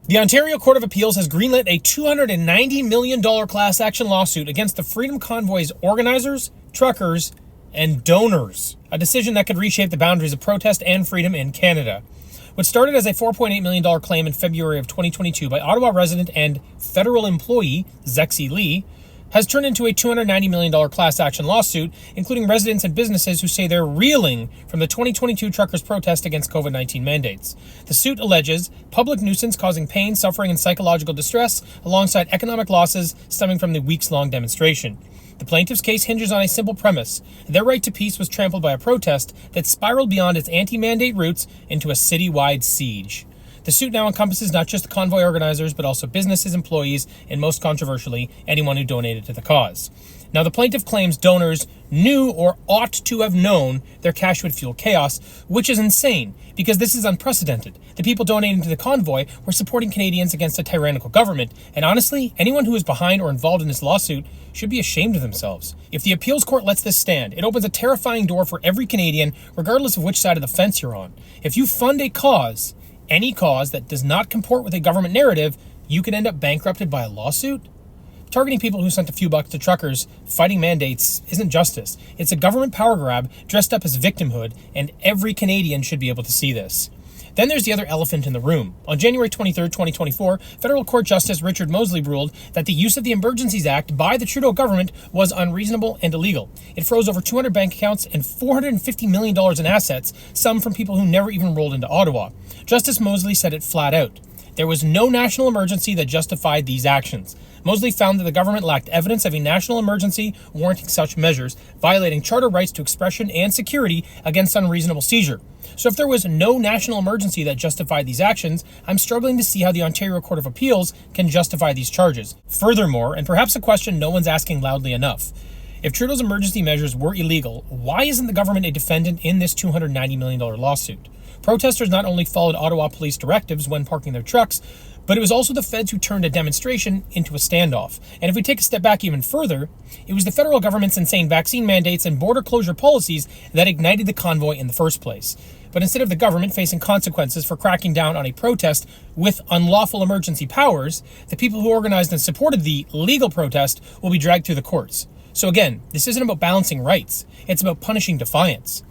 The Ontario Court of Appeals has greenlit a $290 million class action lawsuit against the Freedom Convoy's organizers, truckers, and donors, a decision that could reshape the boundaries of protest and freedom in Canada. What started as a $4.8 million claim in February of 2022 by Ottawa resident and federal employee Zexi Lee has turned into a $290 million class action lawsuit, including residents and businesses who say they're reeling from the 2022 truckers' protest against COVID-19 mandates. The suit alleges public nuisance causing pain, suffering, and psychological distress, alongside economic losses stemming from the weeks-long demonstration. The plaintiff's case hinges on a simple premise: their right to peace was trampled by a protest that spiraled beyond its anti-mandate roots into a citywide siege. The suit now encompasses not just the convoy organizers, but also businesses, employees, and most controversially, anyone who donated to the cause. Now, the plaintiff claims donors knew or ought to have known their cash would fuel chaos, which is insane, because this is unprecedented. The people donating to the convoy were supporting Canadians against a tyrannical government, and honestly, anyone who is behind or involved in this lawsuit should be ashamed of themselves. If the appeals court lets this stand, it opens a terrifying door for every Canadian, regardless of which side of the fence you're on. If you fund a cause, any cause that does not comport with a government narrative, you can end up bankrupted by a lawsuit. Targeting people who sent a few bucks to truckers fighting mandates isn't justice. It's a government power grab dressed up as victimhood, and every Canadian should be able to see this. Then there's the other elephant in the room. On January 23, 2024, Federal Court Justice Richard Mosley ruled that the use of the Emergencies Act by the Trudeau government was unreasonable and illegal. It froze over 200 bank accounts and $450 million in assets, some from people who never even rolled into Ottawa. Justice Mosley said it flat out: there was no national emergency that justified these actions. Mosley found that the government lacked evidence of a national emergency warranting such measures, violating charter rights to expression and security against unreasonable seizure. So if there was no national emergency that justified these actions, I'm struggling to see how the Ontario Court of Appeals can justify these charges. Furthermore, and perhaps a question no one's asking loudly enough, if Trudeau's emergency measures were illegal, why isn't the government a defendant in this $290 million lawsuit? Protesters not only followed Ottawa police directives when parking their trucks, but it was also the feds who turned a demonstration into a standoff. And if we take a step back even further, it was the federal government's insane vaccine mandates and border closure policies that ignited the convoy in the first place. But instead of the government facing consequences for cracking down on a protest with unlawful emergency powers, the people who organized and supported the legal protest will be dragged through the courts. So again, this isn't about balancing rights. It's about punishing defiance.